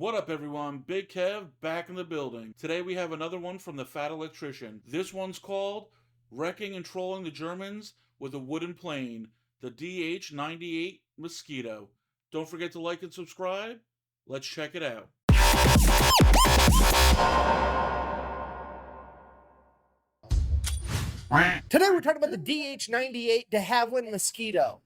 What up, everyone? Big Kev back in the building. Today we have another one from the Fat Electrician. This one's called Wrecking and Trolling the Germans with a Wooden Plane, the DH-98 Mosquito. Don't forget to like and subscribe. Let's check it out. Today we're talking about the DH-98 de Havilland Mosquito.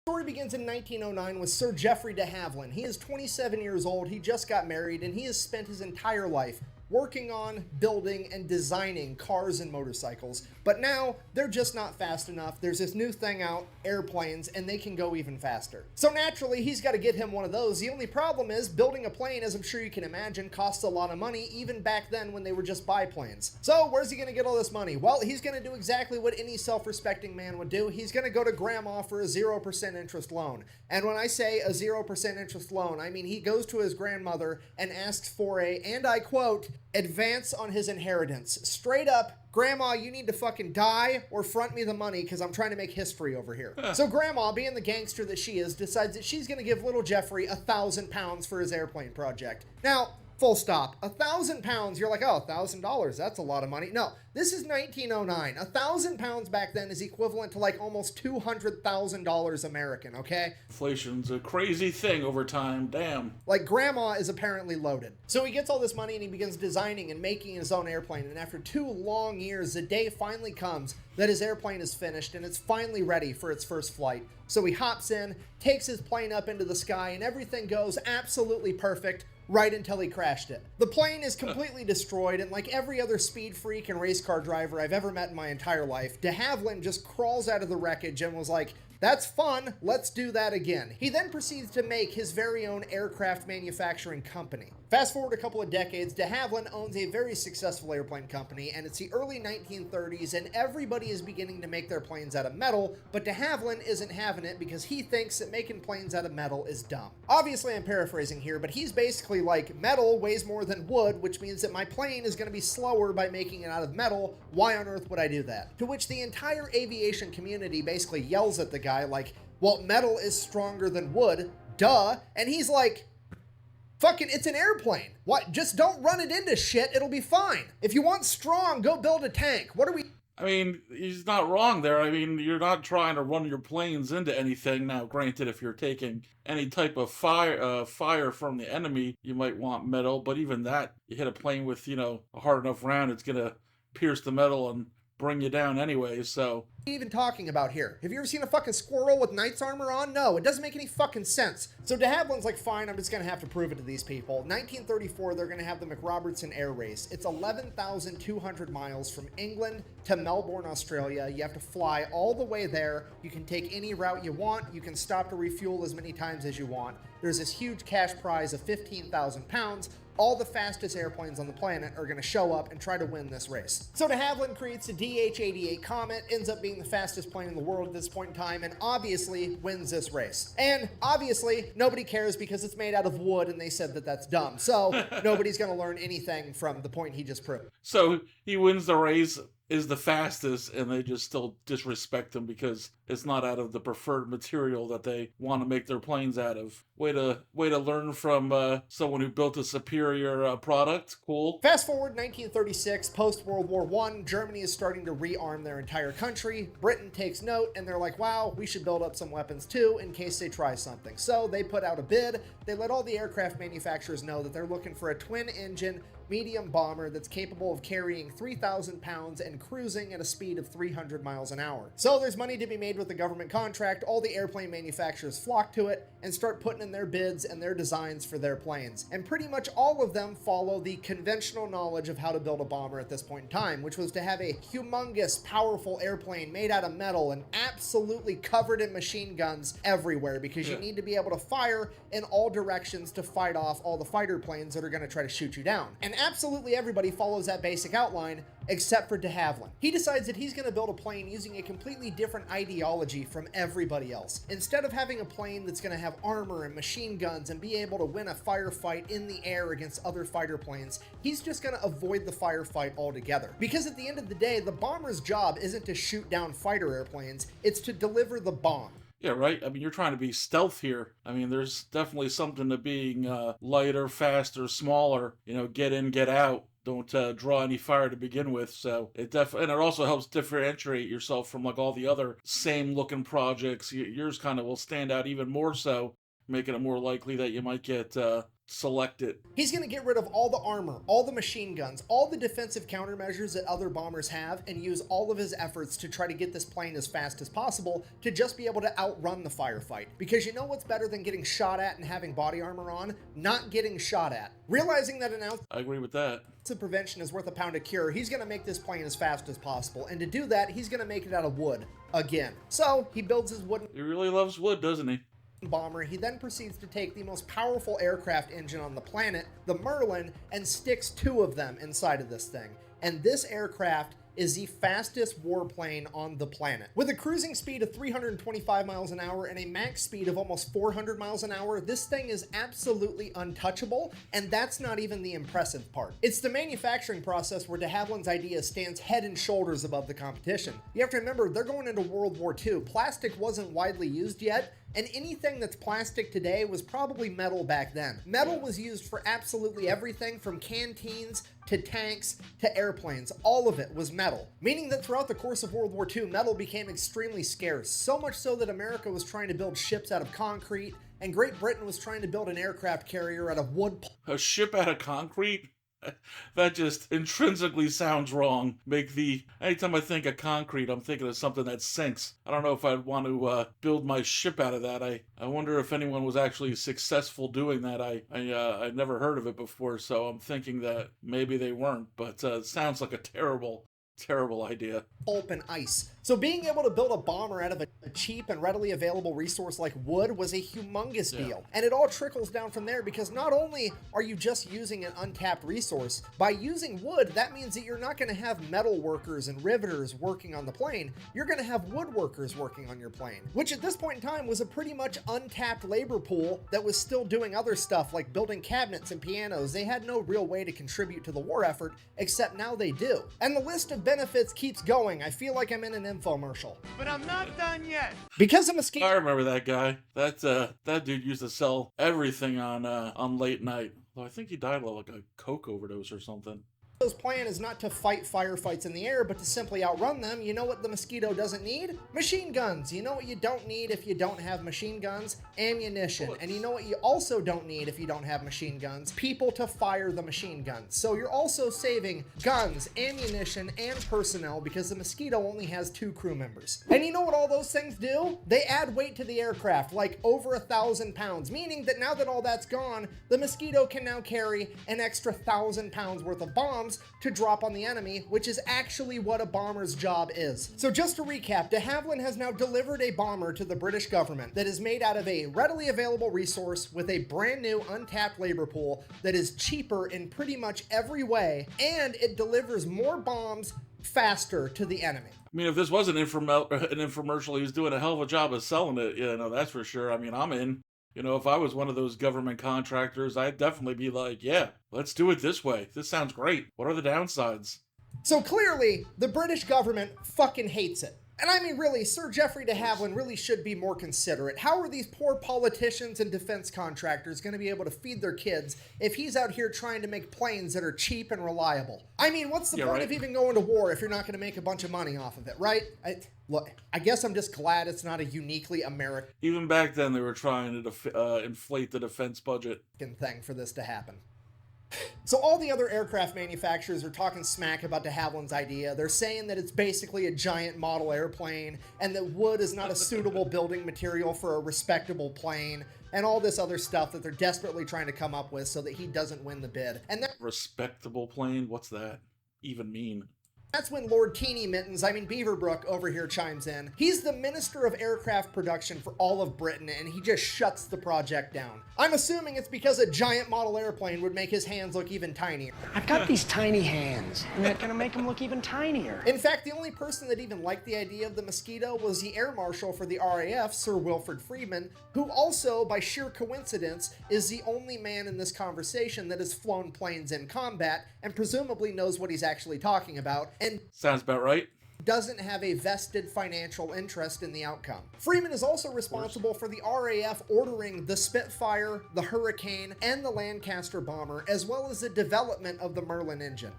The story begins in 1909 with Sir Geoffrey de Havilland. He is 27 years old, he just got married, and he has spent his entire life working on, building, and designing cars and motorcycles. But now, they're just not fast enough. There's this new thing out, airplanes, and they can go even faster. So naturally, he's got to get him one of those. The only problem is, building a plane, as I'm sure you can imagine, costs a lot of money, even back then when they were just biplanes. So where's he going to get all this money? Well, he's going to do exactly what any self-respecting man would do. He's going to go to grandma for a 0% interest loan. And when I say a 0% interest loan, I mean he goes to his grandmother and asks for a, and I quote, advance on his inheritance. Straight up, Grandma, you need to fucking die or front me the money because I'm trying to make history over here. So Grandma, being the gangster that she is, decides that she's going to give little Jeffrey £1,000 for his airplane project. Now, full stop. £1,000, you're like, oh, $1,000, that's a lot of money. No, this is 1909. £1,000 back then is equivalent to like almost $200,000 American, okay? Inflation's a crazy thing over time, damn. Like, Grandma is apparently loaded. So he gets all this money and he begins designing and making his own airplane, and after 2 long years, the day finally comes that his airplane is finished and it's finally ready for its first flight. So he hops in, takes his plane up into the sky, and everything goes absolutely perfect right until he crashed it. The plane is completely destroyed, and like every other speed freak and race car driver I've ever met in my entire life, de Havilland just crawls out of the wreckage and was like, that's fun, let's do that again. He then proceeds to make his very own aircraft manufacturing company. Fast forward a couple of decades, de Havilland owns a very successful airplane company, and it's the early 1930s, and everybody is beginning to make their planes out of metal, but de Havilland isn't having it because he thinks that making planes out of metal is dumb. Obviously, I'm paraphrasing here, but he's basically like, metal weighs more than wood, which means that my plane is going to be slower by making it out of metal. Why on earth would I do that? To which the entire aviation community basically yells at the guy like, well, metal is stronger than wood, duh. And he's like, fucking, it's an airplane. What? Just don't run it into shit. It'll be fine. If you want strong, go build a tank. What are we... I mean, he's not wrong there. I mean, you're not trying to run your planes into anything. Now, granted, if you're taking any type of fire from the enemy, you might want metal. But even that, you hit a plane with, a hard enough round, it's going to pierce the metal and bring you down anyway, so... What are you even talking about here? Have you ever seen a fucking squirrel with knight's armor on? No, it doesn't make any fucking sense. So de Havilland's like, fine, I'm just gonna have to prove it to these people. 1934, they're gonna have the Robertson air race. It's 11,200 miles from England to Melbourne, Australia. You have to fly all the way there. You can take any route you want. You can stop to refuel as many times as you want. There's this huge cash prize of 15,000 pounds. All the fastest airplanes on the planet are going to show up and try to win this race. So de Havilland creates a DH-88 Comet, ends up being the fastest plane in the world at this point in time, and obviously wins this race. And obviously, nobody cares because it's made out of wood, and they said that that's dumb. So nobody's going to learn anything from the point he just proved. So he wins the race, is the fastest, and they just still disrespect him because it's not out of the preferred material that they want to make their planes out of. Way to learn from someone who built a superior product. Cool. Fast forward 1936, post-World War I, Germany is starting to rearm their entire country. Britain takes note, and they're like, wow, we should build up some weapons too in case they try something. So they put out a bid. They let all the aircraft manufacturers know that they're looking for a twin-engine medium bomber that's capable of carrying 3,000 pounds and cruising at a speed of 300 miles an hour. So there's money to be made with the government contract. All the airplane manufacturers flock to it and start putting in their bids and their designs for their planes. And pretty much all of them follow the conventional knowledge of how to build a bomber at this point in time, which was to have a humongous, powerful airplane made out of metal and absolutely covered in machine guns everywhere, because you need to be able to fire in all directions to fight off all the fighter planes that are going to try to shoot you down. And absolutely everybody follows that basic outline, except for de Havilland. He decides that he's going to build a plane using a completely different ideology from everybody else. Instead of having a plane that's going to have armor and machine guns and be able to win a firefight in the air against other fighter planes, he's just going to avoid the firefight altogether. Because at the end of the day, the bomber's job isn't to shoot down fighter airplanes, it's to deliver the bomb. Yeah, right. I mean, you're trying to be stealth here. I mean, there's definitely something to being lighter, faster, smaller. Get in, get out. Don't draw any fire to begin with. So and it also helps differentiate yourself from like all the other same looking projects. Yours kind of will stand out even more so, making it more likely that you might get selected. He's going to get rid of all the armor, all the machine guns, all the defensive countermeasures that other bombers have, and use all of his efforts to try to get this plane as fast as possible to just be able to outrun the firefight. Because you know what's better than getting shot at and having body armor on? Not getting shot at. Realizing that an ounce I agree with that. of prevention is worth a pound of cure, he's going to make this plane as fast as possible. And to do that, he's going to make it out of wood again. So he builds his wooden... He really loves wood, doesn't he? Bomber. He then proceeds to take the most powerful aircraft engine on the planet, the Merlin, and sticks 2 of them inside of this thing. And this aircraft is the fastest warplane on the planet. With a cruising speed of 325 miles an hour and a max speed of almost 400 miles an hour, this thing is absolutely untouchable, and that's not even the impressive part. It's the manufacturing process where de Havilland's idea stands head and shoulders above the competition. You have to remember, they're going into World War II. Plastic wasn't widely used yet, and anything that's plastic today was probably metal back then. Metal was used for absolutely everything from canteens to tanks to airplanes. All of it was metal, meaning that throughout the course of World War II, metal became extremely scarce, so much so that America was trying to build ships out of concrete, and Great Britain was trying to build an aircraft carrier out of wood. A ship out of concrete? That just intrinsically sounds wrong. Anytime I think of concrete, I'm thinking of something that sinks. I don't know if I'd want to build my ship out of that. I wonder if anyone was actually successful doing that. I'd never heard of it before, so I'm thinking that maybe they weren't. But it sounds like a terrible idea. Pulp and ice. So being able to build a bomber out of a cheap and readily available resource like wood was a humongous deal. And it all trickles down from there, because not only are you just using an untapped resource, by using wood, that means that you're not going to have metal workers and riveters working on the plane. You're going to have woodworkers working on your plane, which at this point in time was a pretty much untapped labor pool that was still doing other stuff like building cabinets and pianos. They had no real way to contribute to the war effort, except now they do. And the list of benefits keeps going. I feel like I'm in an infomercial. But I'm not done yet. Because of Mosquito. I remember that guy. That dude used to sell everything on late night. Well, I think he died of like a coke overdose or something. Mosquito's plan is not to fight firefights in the air, but to simply outrun them. You know what the Mosquito doesn't need? Machine guns. You know what you don't need if you don't have machine guns? Ammunition. And you know what you also don't need if you don't have machine guns? People to fire the machine guns. So you're also saving guns, ammunition, and personnel, because the Mosquito only has 2 crew members. And you know what all those things do? They add weight to the aircraft, like over 1,000 pounds, meaning that now that all that's gone, the Mosquito can now carry an extra 1,000 pounds worth of bombs to drop on the enemy, which is actually what a bomber's job is. So just to recap, de Havilland has now delivered a bomber to the British government that is made out of a readily available resource with a brand new untapped labor pool that is cheaper in pretty much every way, and it delivers more bombs faster to the enemy. I mean, if this was an infomercial, he was doing a hell of a job of selling it. That's for sure. I mean, I'm in. If I was one of those government contractors, I'd definitely be like, yeah, let's do it this way. This sounds great. What are the downsides? So clearly, the British government fucking hates it. And I mean, really, Sir Geoffrey de Havilland really should be more considerate. How are these poor politicians and defense contractors going to be able to feed their kids if he's out here trying to make planes that are cheap and reliable? I mean, what's the point of even going to war if you're not going to make a bunch of money off of it, right? Look, I guess I'm just glad it's not a uniquely American Even back then, they were trying to inflate the defense budget thing for this to happen. So all the other aircraft manufacturers are talking smack about de Havilland's idea. They're saying that it's basically a giant model airplane and that wood is not a suitable building material for a respectable plane, and all this other stuff that they're desperately trying to come up with so that he doesn't win the bid. And that respectable plane, what's that even mean? That's when Lord Teeny Mittens, Beaverbrook over here chimes in. He's the Minister of Aircraft Production for all of Britain, and he just shuts the project down. I'm assuming it's because a giant model airplane would make his hands look even tinier. I've got these tiny hands, and they're gonna make them look even tinier. In fact, the only person that even liked the idea of the Mosquito was the Air Marshal for the RAF, Sir Wilfred Freeman, who also, by sheer coincidence, is the only man in this conversation that has flown planes in combat and presumably knows what he's actually talking about, and sounds about right. Doesn't have a vested financial interest in the outcome. Freeman is also responsible for the RAF ordering the Spitfire, the Hurricane, and the Lancaster bomber, as well as the development of the Merlin engine.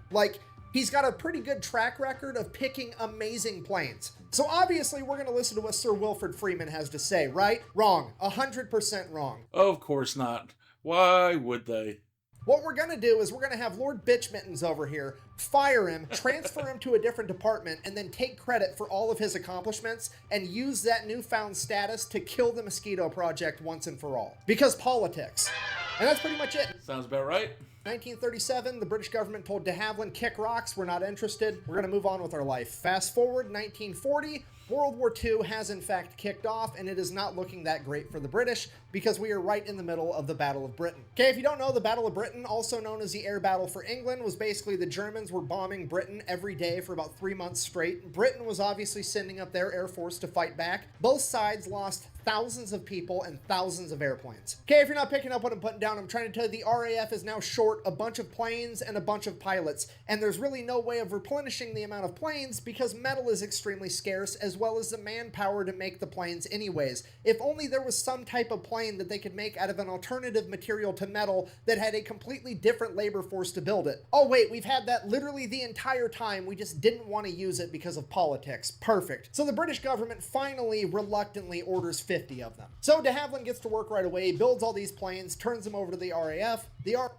He's got a pretty good track record of picking amazing planes. So obviously we're gonna listen to what Sir Wilfred Freeman has to say, right? Wrong. 100% wrong. Of course not. Why would they? What we're gonna do is we're gonna have Lord Bitch Mittens over here, fire him, transfer him to a different department, and then take credit for all of his accomplishments and use that newfound status to kill the Mosquito project once and for all. Because politics. And that's pretty much it. Sounds about right. 1937, the British government told de Havilland, kick rocks, we're not interested, we're going to move on with our life. Fast forward, 1940, World War II has in fact kicked off, and it is not looking that great for the British because we are right in the middle of the Battle of Britain. Okay, if you don't know, the Battle of Britain, also known as the Air Battle for England, was basically the Germans were bombing Britain every day for about 3 months straight. Britain was obviously sending up their air force to fight back. Both sides lost thousands of people and thousands of airplanes. Okay, if you're not picking up what I'm putting down, I'm trying to tell you the RAF is now short a bunch of planes and a bunch of pilots, and there's really no way of replenishing the amount of planes because metal is extremely scarce, as well as the manpower to make the planes anyways. If only there was some type of plane that they could make out of an alternative material to metal that had a completely different labor force to build it. Oh wait, we've had that literally the entire time, we just didn't want to use it because of politics. Perfect. So the British government finally reluctantly orders 50 of them. So de Havilland gets to work right away, builds all these planes, turns them over to the RAF.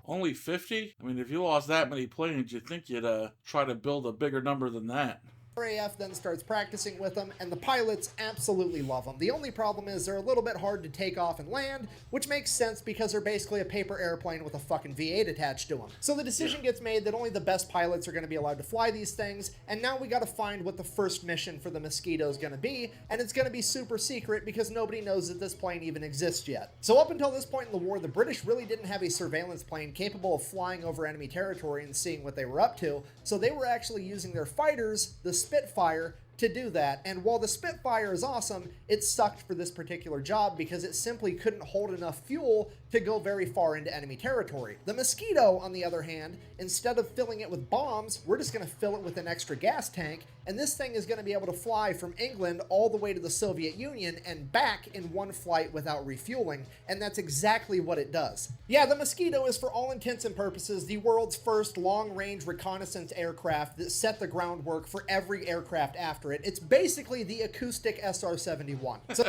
Only 50? I mean, if you lost that many planes, you'd think you'd try to build a bigger number than that. RAF then starts practicing with them, and the pilots absolutely love them. The only problem is they're a little bit hard to take off and land, which makes sense because they're basically a paper airplane with a fucking V8 attached to them. So the decision gets made that only the best pilots are going to be allowed to fly these things, and now we got to find what the first mission for the Mosquito is going to be, and it's going to be super secret because nobody knows that this plane even exists yet. So up until this point in the war, the British really didn't have a surveillance plane capable of flying over enemy territory and seeing what they were up to, so they were actually using their fighters, the Spitfire, to do that. And while the Spitfire is awesome, it sucked for this particular job because it simply couldn't hold enough fuel to go very far into enemy territory. The Mosquito, on the other hand, instead of filling it with bombs, we're just going to fill it with an extra gas tank, and this thing is going to be able to fly from England all the way to the Soviet Union and back in one flight without refueling, and that's exactly what it does. Yeah, the Mosquito is, for all intents and purposes, the world's first long-range reconnaissance aircraft that set the groundwork for every aircraft after it. It's basically the acoustic SR-71. So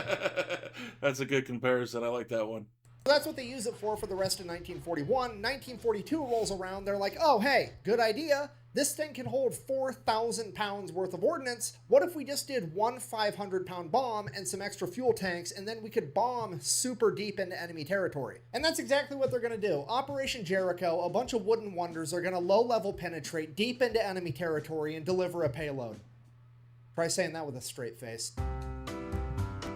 that's a good comparison. I like that one. That's what they use it for the rest of 1941. 1942 rolls around, they're like, oh, hey, good idea. This thing can hold 4,000 pounds worth of ordnance. What if we just did one 500-pound bomb and some extra fuel tanks, and then we could bomb super deep into enemy territory? And that's exactly what they're going to do. Operation Jericho, a bunch of wooden wonders are going to low-level penetrate deep into enemy territory and deliver a payload. Try saying that with a straight face.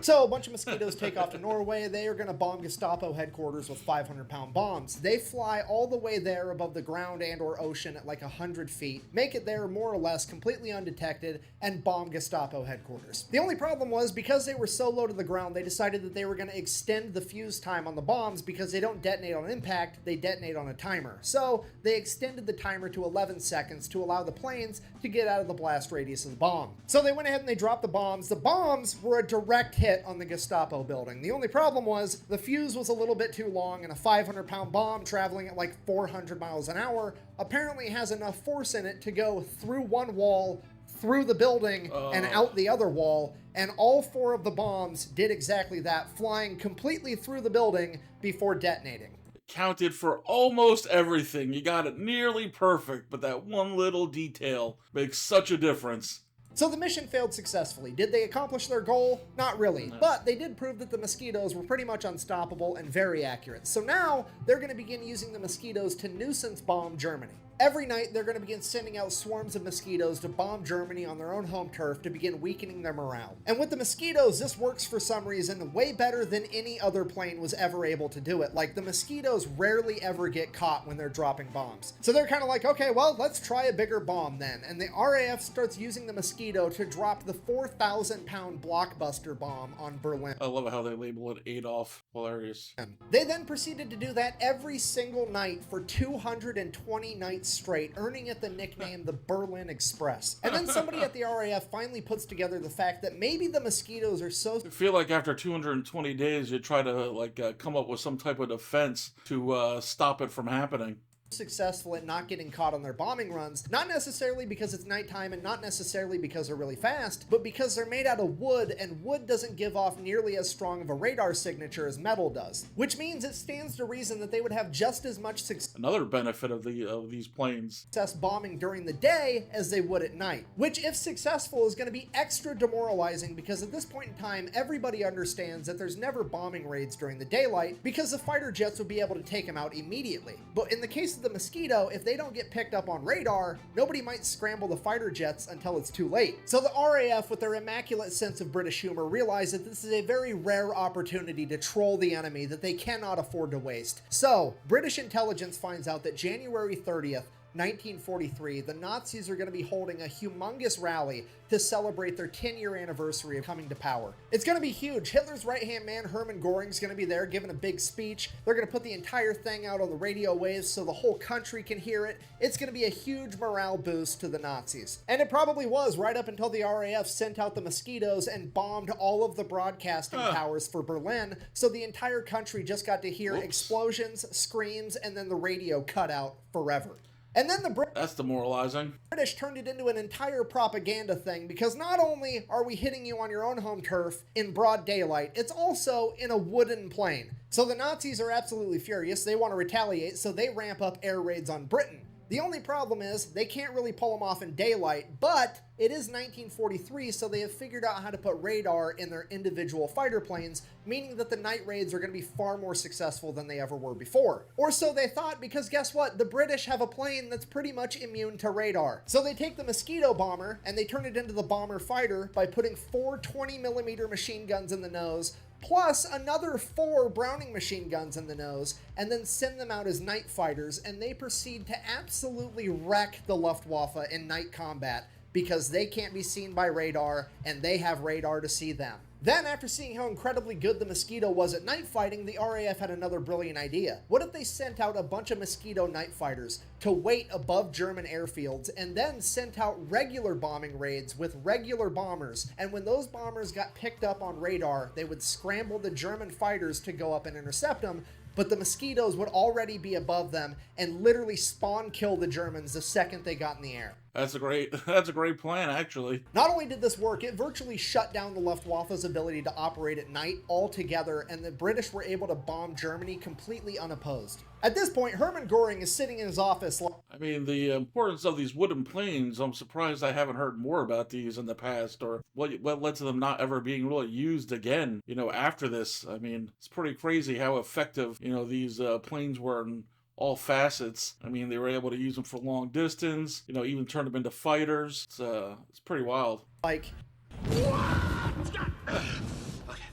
So a bunch of Mosquitoes take off to Norway. They are going to bomb Gestapo headquarters with 500-pound bombs. They fly all the way there above the ground and or ocean at like 100 feet, make it there more or less completely undetected, and bomb Gestapo headquarters. The only problem was, because they were so low to the ground, they decided that they were going to extend the fuse time on the bombs because they don't detonate on impact, they detonate on a timer. So they extended the timer to 11 seconds to allow the planes to get out of the blast radius of the bomb. So they went ahead and they dropped the bombs. The bombs were a direct hit on the Gestapo building. The only problem was the fuse was a little bit too long, and a 500-pound bomb traveling at like 400 miles an hour apparently has enough force in it to go through one wall, through the building, and out the other wall, and all 4 of the bombs did exactly that, flying completely through the building before detonating. Counted for almost everything. You got it nearly perfect, but that one little detail makes such a difference. So the mission failed successfully. Did they accomplish their goal? Not really. No. But they did prove that the Mosquitoes were pretty much unstoppable and very accurate. So now they're going to begin using the Mosquitoes to nuisance bomb Germany. Every night, they're going to begin sending out swarms of mosquitoes to bomb Germany on their own home turf to begin weakening their morale. And with the mosquitoes, this works for some reason way better than any other plane was ever able to do it. Like, the mosquitoes rarely ever get caught when they're dropping bombs. So they're kind of like, okay, well, let's try a bigger bomb then. And the RAF starts using the Mosquito to drop the 4,000-pound blockbuster bomb on Berlin. I love how they label it Adolf. Hilarious. They then proceeded to do that every single night for 220 nights straight, earning it the nickname the Berlin Express. And then somebody at the RAF finally puts together the fact that maybe the mosquitoes are so... I feel like after 220 days, you try to come up with some type of defense to stop it from happening. Successful at not getting caught on their bombing runs, not necessarily because it's nighttime and not necessarily because they're really fast, but because they're made out of wood, and wood doesn't give off nearly as strong of a radar signature as metal does, which means it stands to reason that they would have just as much Another benefit of these planes. success bombing during the day as they would at night, which, if successful, is going to be extra demoralizing because at this point in time, everybody understands that there's never bombing raids during the daylight because the fighter jets would be able to take them out immediately. But in the case of the Mosquito, if they don't get picked up on radar, nobody might scramble the fighter jets until it's too late. So the RAF, with their immaculate sense of British humor, realize that this is a very rare opportunity to troll the enemy that they cannot afford to waste. So, British intelligence finds out that January 30th, 1943, the Nazis are going to be holding a humongous rally to celebrate their 10-year anniversary of coming to power. It's going to be huge. Hitler's right-hand man, Hermann Göring's going to be there giving a big speech. They're going to put the entire thing out on the radio waves so the whole country can hear it. It's going to be a huge morale boost to the Nazis. And it probably was right up until the RAF sent out the Mosquitoes and bombed all of the broadcasting towers for Berlin, so the entire country just got to hear explosions, screams, and then the radio cut out forever. And then That's demoralizing. British turned it into an entire propaganda thing because not only are we hitting you on your own home turf in broad daylight, it's also in a wooden plane. So the Nazis are absolutely furious. They want to retaliate, so they ramp up air raids on Britain. The only problem is they can't really pull them off in daylight, but it is 1943, so they have figured out how to put radar in their individual fighter planes, meaning that the night raids are going to be far more successful than they ever were before. Or so they thought, because guess what? The British have a plane that's pretty much immune to radar. So they take the Mosquito bomber and they turn it into the bomber fighter by putting 4 20mm machine guns in the nose, plus another 4 Browning machine guns in the nose, and then send them out as night fighters, and they proceed to absolutely wreck the Luftwaffe in night combat because they can't be seen by radar, and they have radar to see them. Then, after seeing how incredibly good the Mosquito was at night fighting, the RAF had another brilliant idea. What if they sent out a bunch of Mosquito night fighters to wait above German airfields and then sent out regular bombing raids with regular bombers, and when those bombers got picked up on radar, they would scramble the German fighters to go up and intercept them, but the Mosquitoes would already be above them and literally spawn kill the Germans the second they got in the air. That's a great plan, actually. Not only did this work, it virtually shut down the Luftwaffe's ability to operate at night altogether, and the British were able to bomb Germany completely unopposed. At this point, Hermann Göring is sitting in his office. I mean, the importance of these wooden planes, I'm surprised I haven't heard more about these in the past, or what led to them not ever being really used again, after this. I mean, it's pretty crazy how effective, these planes were in all facets. I mean, they were able to use them for long distance, even turn them into fighters. It's pretty wild. Okay,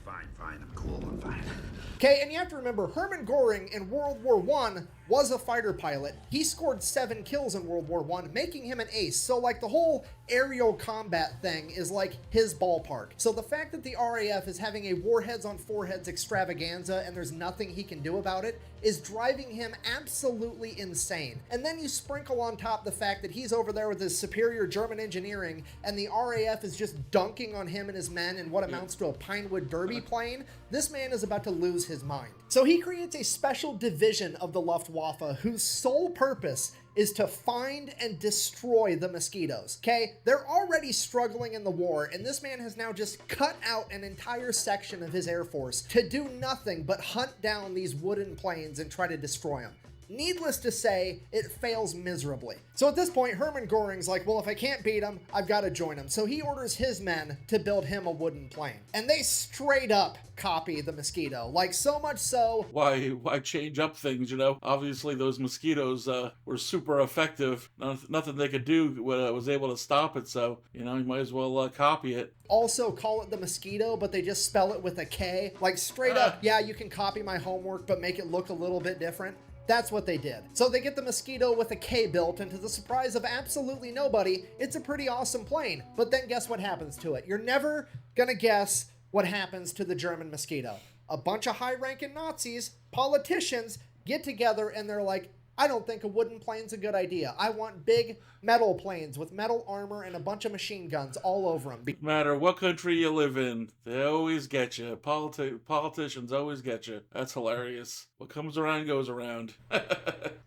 fine, I'm cool, I'm fine. Okay, and you have to remember, Hermann Göring in World War I was a fighter pilot. He scored 7 kills in World War I, making him an ace. So, the whole aerial combat thing is, his ballpark. So the fact that the RAF is having a warheads on foreheads extravaganza and there's nothing he can do about it is driving him absolutely insane. And then you sprinkle on top the fact that he's over there with his superior German engineering and the RAF is just dunking on him and his men in what amounts to a Pinewood Derby plane. This man is about to lose his mind. So he creates a special division of the Luftwaffe whose sole purpose is to find and destroy the Mosquitoes. Okay, they're already struggling in the war, and this man has now just cut out an entire section of his Air Force to do nothing but hunt down these wooden planes and try to destroy them. Needless to say, it fails miserably. So at this point, Hermann Göring's like, well, if I can't beat him, I've got to join him. So he orders his men to build him a wooden plane. And they straight up copy the Mosquito. Like, so much so... Why change up things, you know? Obviously, those Mosquitoes were super effective. Nothing they could do was able to stop it, so, you know, you might as well copy it. Also call it the Mosquito, but they just spell it with a K. Like, straight up, yeah, you can copy my homework, but make it look a little bit different. That's what they did. So they get the Mosquito with a K built, and to the surprise of absolutely nobody, it's a pretty awesome plane. But then guess what happens to it? You're never gonna guess what happens to the German Mosquito. A bunch of high-ranking Nazis, politicians, get together and they're like, I don't think a wooden plane's a good idea. I want big metal planes with metal armor and a bunch of machine guns all over them. No matter what country you live in, they always get you. Politicians always get you. That's hilarious. What comes around goes around.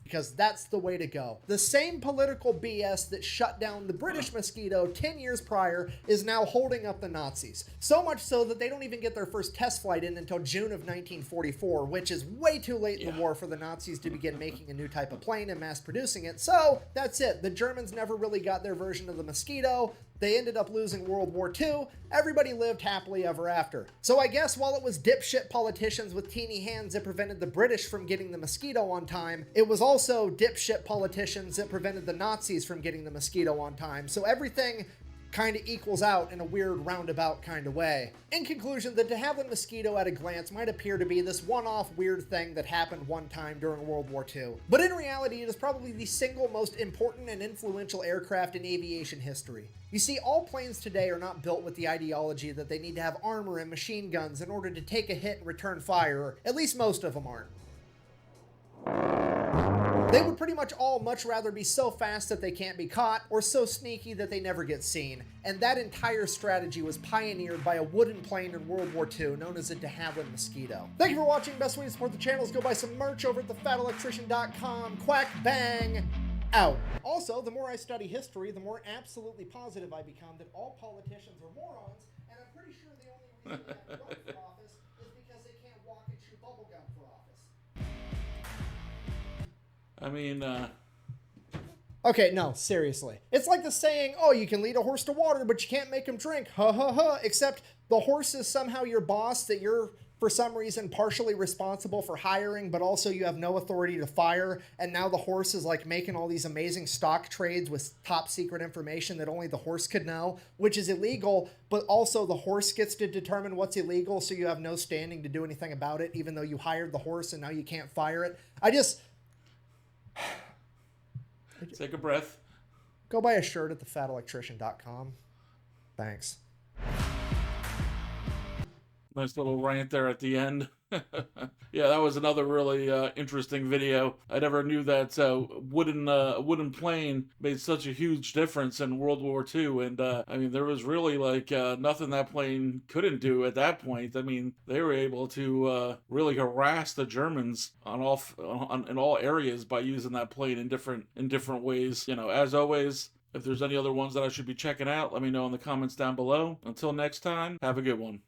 Because that's the way to go. The same political BS that shut down the British Mosquito 10 years prior is now holding up the Nazis. So much so that they don't even get their first test flight in until June of 1944, which is way too late in the war for the Nazis to begin making a new type of plane and mass producing it. So that's it. The Germans never really got their version of the Mosquito. They ended up losing World War II. Everybody lived happily ever after. So I guess while it was dipshit politicians with teeny hands that prevented the British from getting the Mosquito on time, it was also dipshit politicians that prevented the Nazis from getting the Mosquito on time. So everything kind of equals out in a weird roundabout kind of way. In conclusion, the de Havilland Mosquito at a glance might appear to be this one-off weird thing that happened one time during World War II. But in reality, it is probably the single most important and influential aircraft in aviation history. You see, all planes today are not built with the ideology that they need to have armor and machine guns in order to take a hit and return fire, or at least most of them aren't. They would pretty much all much rather be so fast that they can't be caught, or so sneaky that they never get seen. And that entire strategy was pioneered by a wooden plane in World War II known as the de Havilland Mosquito. Thank you for watching. Best way to support the channel is go buy some merch over at thefatelectrician.com. Quack bang! Out. Also, the more I study history, the more absolutely positive I become that all politicians are morons, and I'm pretty sure the only reason they have to run for office is because they can't walk and chew bubblegum for office. I mean, Okay, no, seriously. It's like the saying, oh, you can lead a horse to water, but you can't make him drink. Ha ha ha. Except the horse is somehow your boss that you're, for some reason, partially responsible for hiring, but also you have no authority to fire. And now the horse is like making all these amazing stock trades with top secret information that only the horse could know, which is illegal, but also the horse gets to determine what's illegal, so you have no standing to do anything about it, even though you hired the horse and now you can't fire it. take a breath. Go buy a shirt at thefatelectrician.com. Thanks. Nice little rant there at the end. Yeah, that was another really interesting video. I never knew that wooden plane made such a huge difference in World War II. And I mean, there was really like nothing that plane couldn't do at that point. I mean, they were able to really harass the Germans in all areas by using that plane in different ways. You know, as always, if there's any other ones that I should be checking out, let me know in the comments down below. Until next time, have a good one.